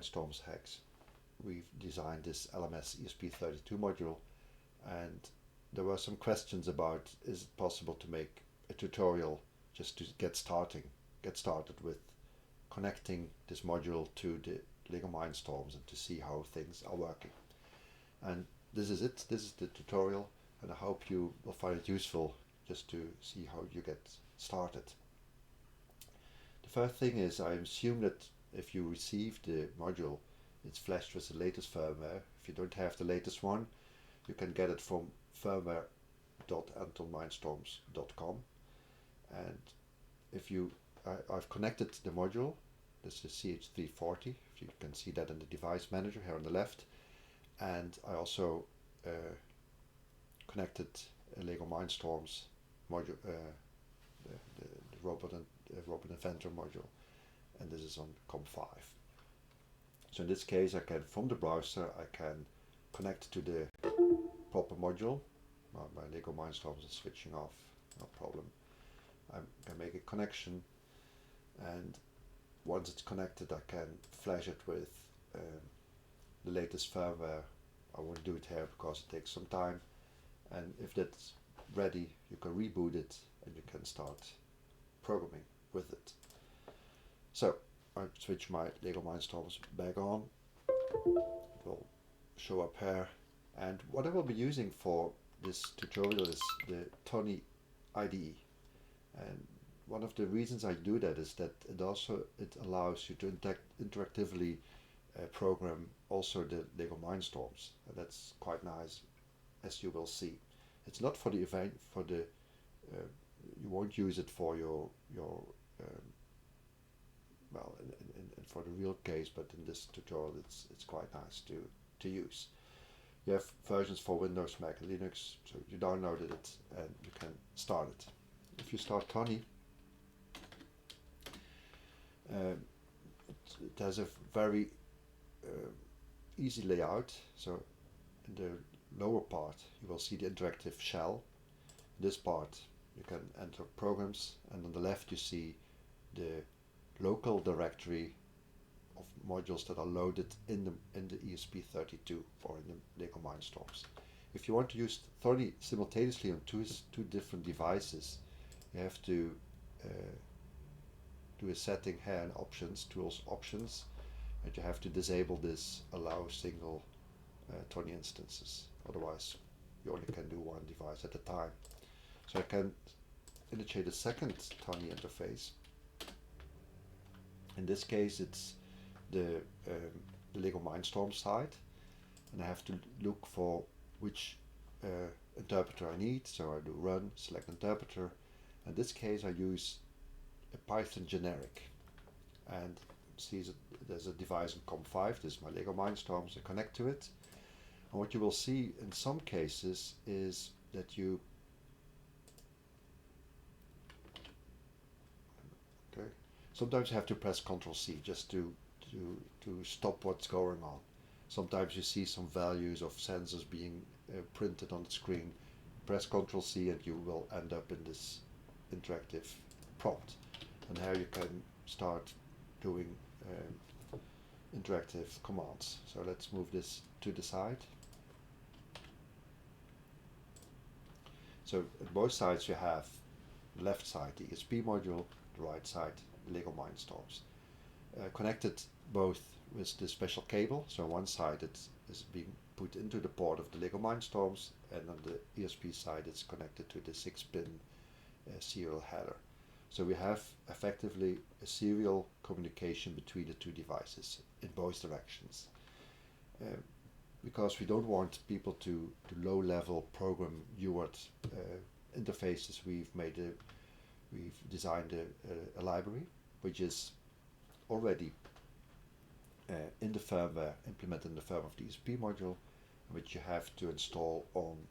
Storms hex, we've designed this LMS-ESP32 module, and there were some questions about, is it possible to make a tutorial just to get started with connecting this module to the Lego Mindstorms and to see how things are working. And this is it. This is the tutorial, and I hope you will find it useful just to see how you get started. The first thing is, I assume that if you receive the module, it's flashed with the latest firmware. If you don't have the latest one, you can get it from firmware.antonmindstorms.com. And if you, I've connected the module. This is CH340. You can see that in the device manager here on the left. And I also connected a Lego Mindstorms module, the Robot Inventor module, and this is on COM5. So in this case, I can, from the browser, I can connect to the proper module. My Lego Mindstorms is switching off, no problem. I can make a connection, and once it's connected, I can flash it with the latest firmware. I won't do it here because it takes some time, and if that's ready, you can reboot it and you can start programming with it. So I switch my Lego Mindstorms back on. It will show up here, and what I will be using for this tutorial is the Tony IDE. And one of the reasons I do that is that it allows you to interactively program also the Lego Mindstorms, and that's quite nice, as you will see. It's not for the event, you won't use it for your well, for the real case, but in this tutorial it's quite nice to use. You have versions for Windows, Mac and Linux, so you downloaded it and you can start it. If you start Tony, it has a very easy layout. So in the lower part you will see the interactive shell. In this part you can enter programs, and on the left you see the local directory of modules that are loaded in the ESP32 or in the Lego Mindstorms. If you want to use Tony simultaneously on two different devices, you have to do a setting here in Options, Tools Options, and you have to disable this Allow Single Tony Instances. Otherwise, you only can do one device at a time. So I can initiate a second Tony interface. In this case, it's the Lego Mindstorm side, and I have to look for which interpreter I need. So I do Run, select interpreter. In this case, I use a Python generic, and see there's a device in COM5. This is my Lego Mindstorms. I connect to it, and what you will see in some cases is that you sometimes you have to press Ctrl+C just to stop what's going on. Sometimes you see some values of sensors being printed on the screen. Press Ctrl+C and you will end up in this interactive prompt. And here you can start doing interactive commands. So let's move this to the side. So at both sides you have the left side the ESP module, the right side Lego Mindstorms. Connected both with the special cable. So on one side it is being put into the port of the Lego Mindstorms, and on the ESP side it's connected to the 6-pin serial header. So we have effectively a serial communication between the two devices in both directions. Because we don't want people to low-level program UART interfaces, we've designed a library which is already in the firmware, implemented in the firmware of the ESP module, which you have to install on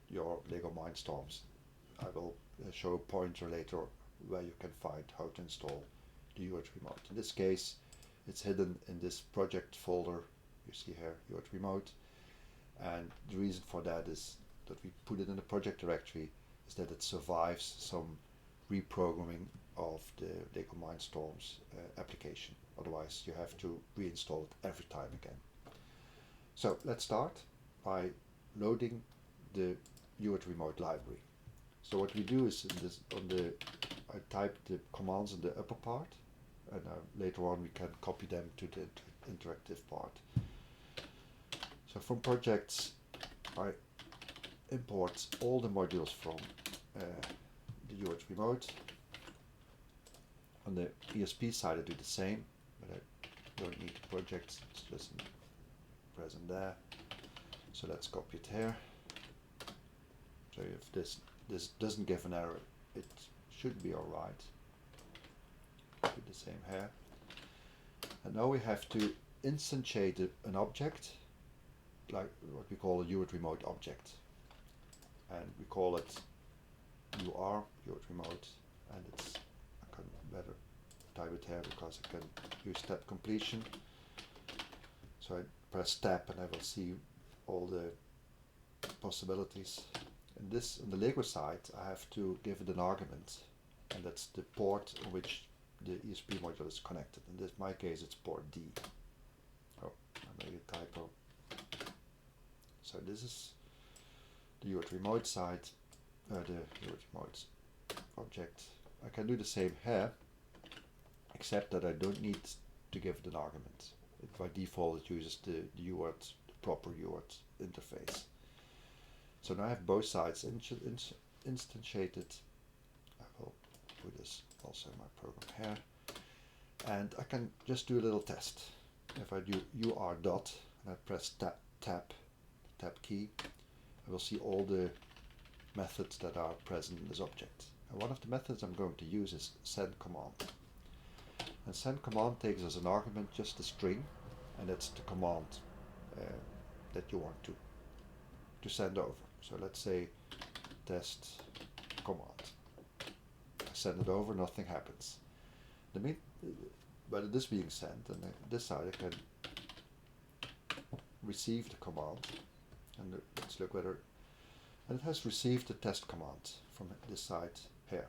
your Lego Mindstorms. I will show a pointer later where you can find how to install the UartRemote. In this case, it's hidden in this project folder. You see here UartRemote, and the reason for that is that we put it in the project directory is that it survives some reprogramming of the Lego Mindstorms application otherwise you have to reinstall it every time again. So let's start by loading the UartRemote library. So what we do is I type the commands in the upper part, and later on we can copy them to the interactive part. So from projects, I import all the modules from the UartRemote. On the ESP side I do the same, but I don't need the projects, it's just present there. So let's copy it here. So if this doesn't give an error, it should be alright. Do the same here. And now we have to instantiate an object, like what we call a UartRemote object. And we call it UartRemote, and it's, I can better type it here because I can use step completion. So I press tab and I will see all the possibilities. In this, on the Lego side, I have to give it an argument, and that's the port on which the ESP module is connected. In my case, it's port D. Oh, I made a typo. So this is the UartRemote side, the UartRemote object. I can do the same here, except that I don't need to give it an argument. By default, it uses the proper UART interface. So now I have both sides instantiated. I will put this also in my program here, and I can just do a little test. If I do UR dot and I press tab key, I will see all the methods that are present in this object. And one of the methods I'm going to use is send command. And send command takes as an argument just a string, and that's the command that you want to send over. So let's say test command. I send it over, nothing happens. But it is being sent, and this side I can receive the command, and let's look whether, and it has received the test command from this side here.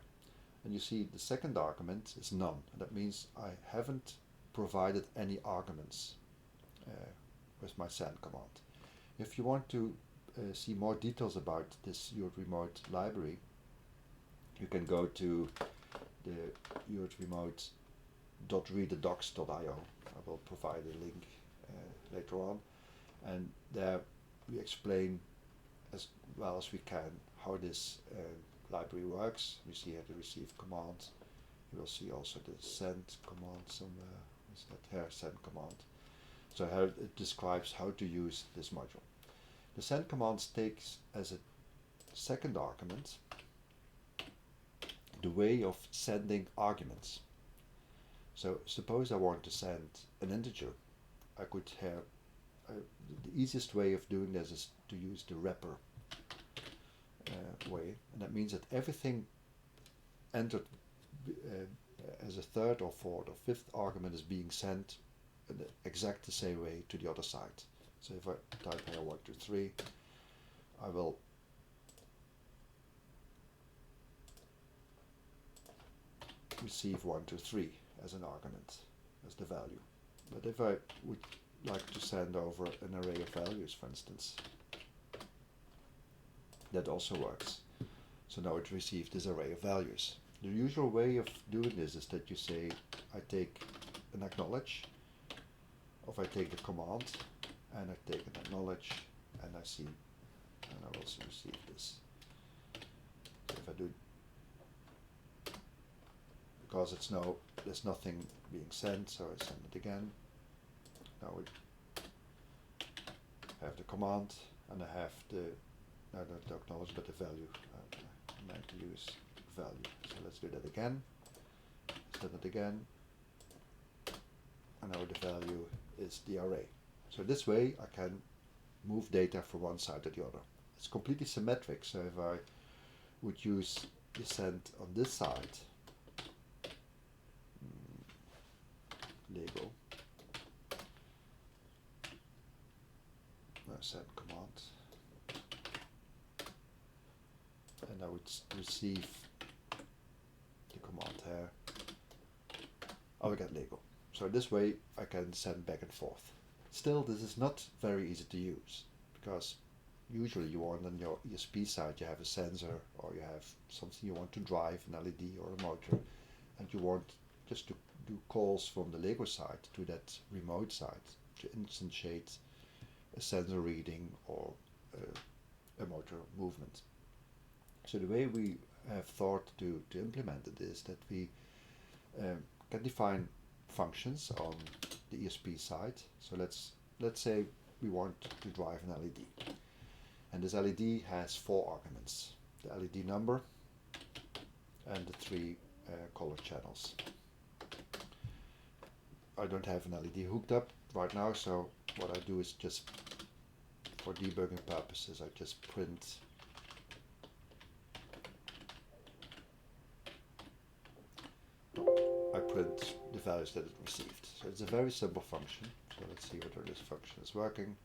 And you see the second argument is none, and that means I haven't provided any arguments with my send command. If you want to see more details about this UartRemote library, you can go to the UartRemote.readthedocs.io. I will provide a link later on, and there we explain as well as we can how this library works. We see how to receive commands. You will see also the send command somewhere. Is that here? Send command. So how it describes how to use this module. The send command takes as a second argument the way of sending arguments. So suppose I want to send an integer. I could have the easiest way of doing this is to use the wrapper way, and that means that everything entered as a third or fourth or fifth argument is being sent in the exact the same way to the other side. So if I type here 1, 2, 3, I will receive 1, 2, 3 as an argument, as the value. But if I would like to send over an array of values, for instance, that also works. So now it received this array of values. The usual way of doing this is that you say, I take an acknowledge, or if I take the command, and I take an acknowledge, and I see, and I also receive this. So if I do, because there's nothing being sent, so I send it again. Now we have the command, and I have not the acknowledge, but the value. I meant to use value. So let's do that again. Send it again. And now the value is the array. So this way I can move data from one side to the other. It's completely symmetric. So if I would use the send on this side, Lego, send command, and I would receive the command here, I will get Lego. So this way I can send back and forth. Still, this is not very easy to use, because usually you want on your ESP side you have a sensor, or you have something you want to drive, an LED or a motor, and you want just to do calls from the Lego side to that remote side to instantiate a sensor reading or a motor movement. So the way we have thought to implement it is that we can define functions on the ESP side. So let's say we want to drive an LED, and this LED has 4 arguments: the LED number and the 3 color channels. I don't have an LED hooked up right now, so what I do is just, for debugging purposes, I just print the values that it received. So it's a very simple function. So let's see whether this function is working.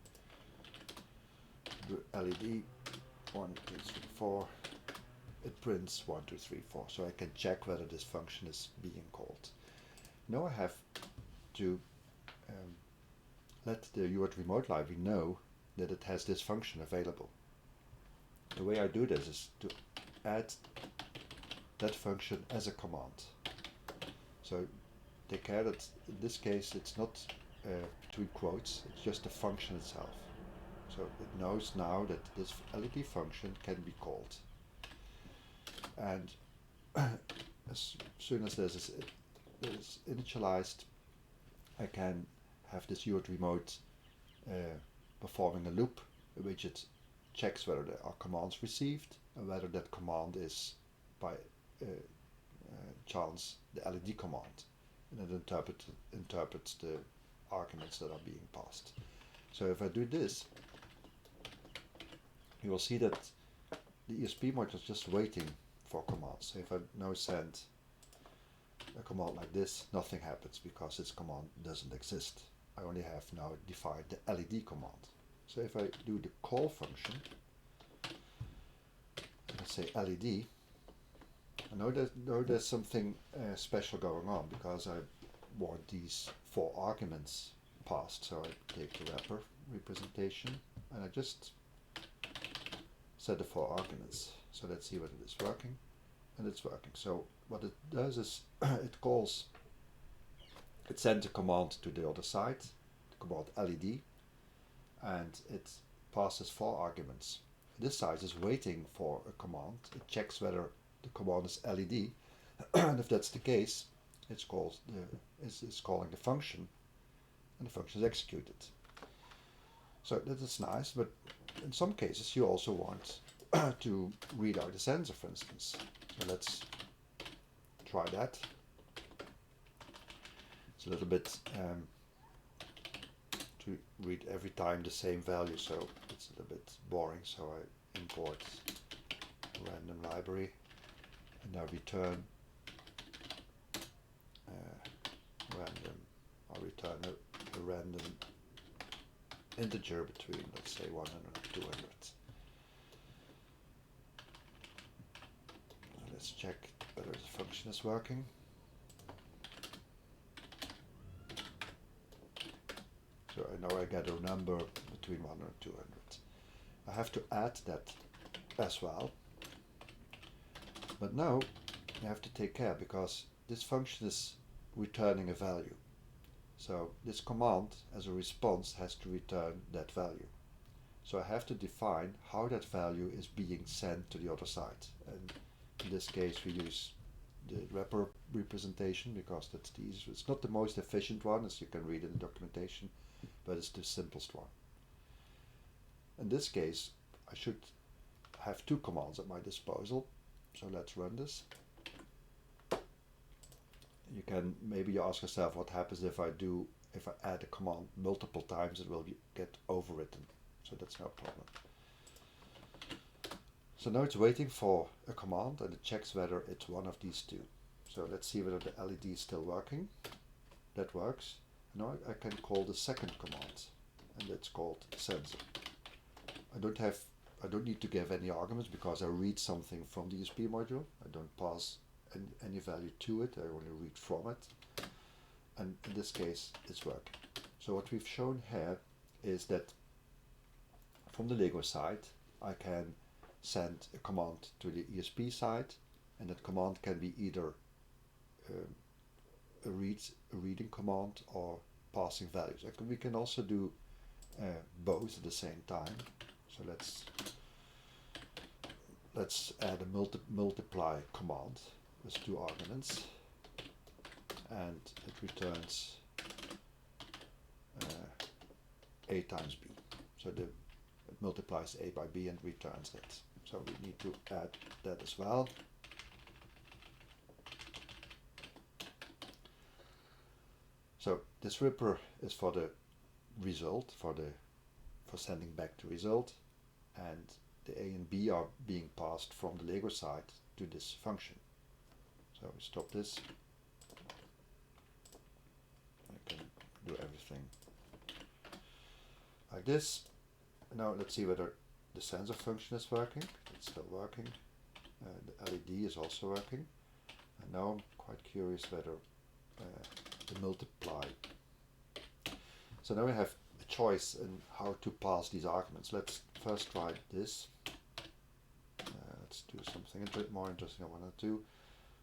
The LED 1, 2, 3, 4. It prints 1, 2, 3, 4. So I can check whether this function is being called. Now I have to let the UartRemote library know that it has this function available. The way I do this is to add that function as a command. So take care that in this case it's not between quotes, it's just the function itself. So it knows now that this LED function can be called. And as soon as this is initialized, I can have this UartRemote performing a loop in which it checks whether there are commands received and whether that command is by chance the LED command, and it interprets the arguments that are being passed. So if I do this, you will see that the ESP module is just waiting for commands. So if I now send a command like this, nothing happens because this command doesn't exist. I only have now defined the LED command. So if I do the call function, let's say LED, I know there's something special going on because I want these 4 arguments passed. So I take the wrapper representation and I just set the 4 arguments. So let's see whether it is working, and it's working. So what it does is it sends a command to the other side, the command LED, and it passes 4 arguments. This side is waiting for a command. It checks whether the command is LED, and if that's the case, it's calling the function, and the function is executed. So that is nice, but in some cases you also want to read out a sensor, for instance. So let's try that. It's a little bit to read every time the same value, so it's a little bit boring. So I import a random library and now return random. I'll return a random integer between, let's say, 100 and 200. Let's check whether the function is working. So I know I get a number between 100 and 200. I have to add that as well. But now I have to take care because this function is returning a value. So this command as a response has to return that value. So I have to define how that value is being sent to the other side. And in this case we use the wrapper representation because that's the easiest. It's not the most efficient one, as you can read in the documentation, but it's the simplest one. In this case I should have 2 commands at my disposal. So let's run this. You can maybe ask yourself what happens if I add a command multiple times, it will get overwritten. So that's no problem. So now it's waiting for a command and it checks whether it's one of these 2. So let's see whether the LED is still working. That works. Now I can call the second command, and that's called sensor. I don't need to give any arguments because I read something from the ESP module. I don't pass any value to it, I only read from it. and in this case it's working. So what we've shown here is that from the Lego side I can send a command to the ESP side, and that command can be either a reading command or passing values. We can also do both at the same time. So let's add a multiply command with 2 arguments, and it returns a times b. So it multiplies a by b and returns that. So we need to add that as well. So this ripper is for the result, for sending back the result, and the a and b are being passed from the Lego side to this function. So we stop this. I can do everything like this. Now let's see whether the sensor function is working. It's still working. The LED is also working. And now I'm quite curious whether the multiply. So now we have a choice in how to pass these arguments. Let's first try this. Let's do something a bit more interesting. I want to do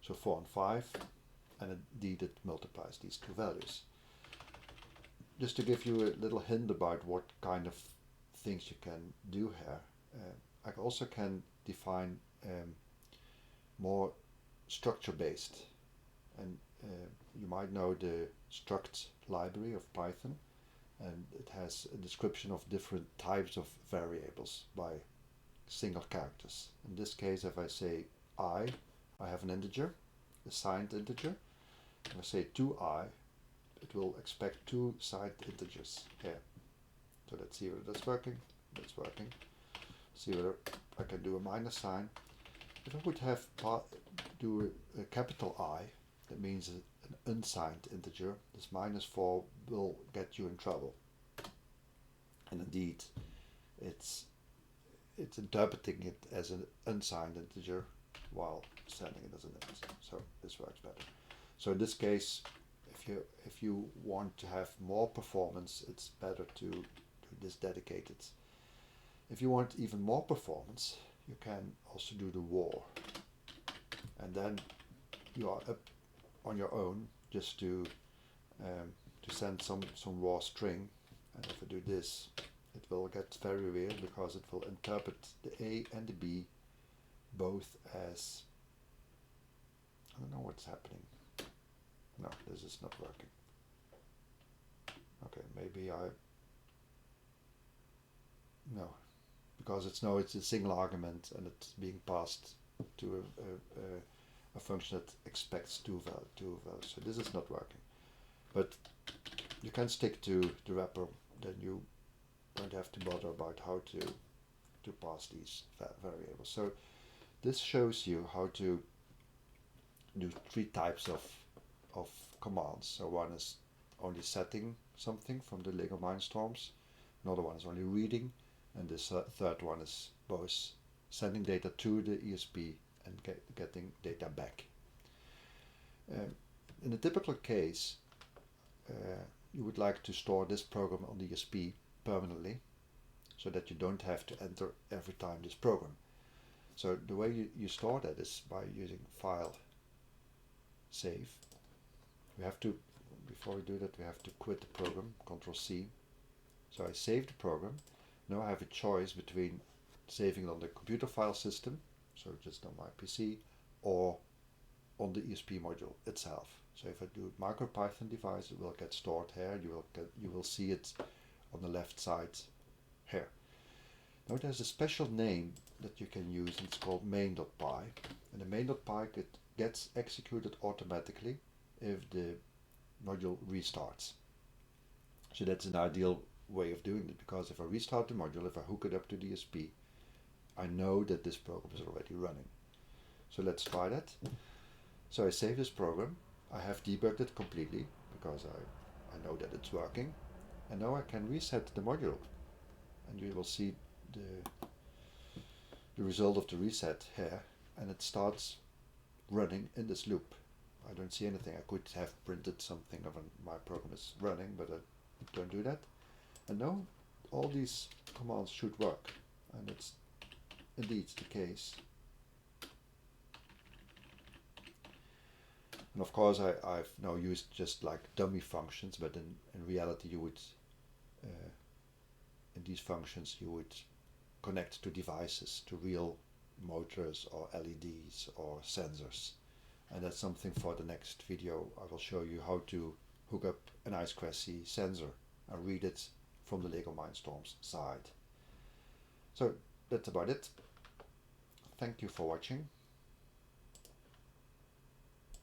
so 4 and 5, and indeed it multiplies these 2 values. Just to give you a little hint about what kind of things you can do here, I also can define more structure-based, and you might know the struct library of Python, and it has a description of different types of variables by single characters. In this case, if I say I have an integer, a signed integer. If I say 2i, it will expect 2 signed integers here. So let's see whether that's working. That's working. See whether I can do a minus sign. If I would have do a capital I, that means an unsigned integer, this -4 will get you in trouble. And indeed, it's interpreting it as an unsigned integer while sending it as an integer. So this works better. So in this case, if you want to have more performance, it's better to do this dedicated. If you want even more performance, you can also do the war, and then you are up on your own just to send some raw string. And if I do this, it will get very weird because it will interpret the A and the B both as, I don't know what's happening. No, this is not working. Okay, maybe no, because it's a single argument and it's being passed to a function that expects two values. So this is not working. But you can stick to the wrapper, then you don't have to bother about how to pass these variables. So this shows you how to do 3 types of commands. So one is only setting something from the Lego Mindstorms, another one is only reading, and this third one is both sending data to the ESP and getting data back. In a typical case, you would like to store this program on the ESP permanently, so that you don't have to enter every time this program. So the way you store that is by using file, save. We have to, before we do that, we have to quit the program, Ctrl C. So I save the program. Now I have a choice between saving it on the computer file system, so just on my PC, or on the ESP module itself. So if I do MicroPython device, it will get stored here. You will see it on the left side here. Now there's a special name that you can use, and it's called main.py. And the main.py gets executed automatically if the module restarts. So that's an ideal way of doing it, because if I restart the module, if I hook it up to the ESP, I know that this program is already running. So let's try that. So I save this program. I have debugged it completely because I know that it's working. And now I can reset the module, and you will see the result of the reset here, and it starts running in this loop. I don't see anything. I could have printed something of my program is running, but I don't do that. And no, all these commands should work, and it's indeed the case. And of course, I've now used just like dummy functions, but in reality, you would in these functions you would connect to devices, to real motors or LEDs or sensors. And that's something for the next video. I will show you how to hook up an I2C sensor and read it from the LEGO Mindstorms side. So that's about it. Thank you for watching.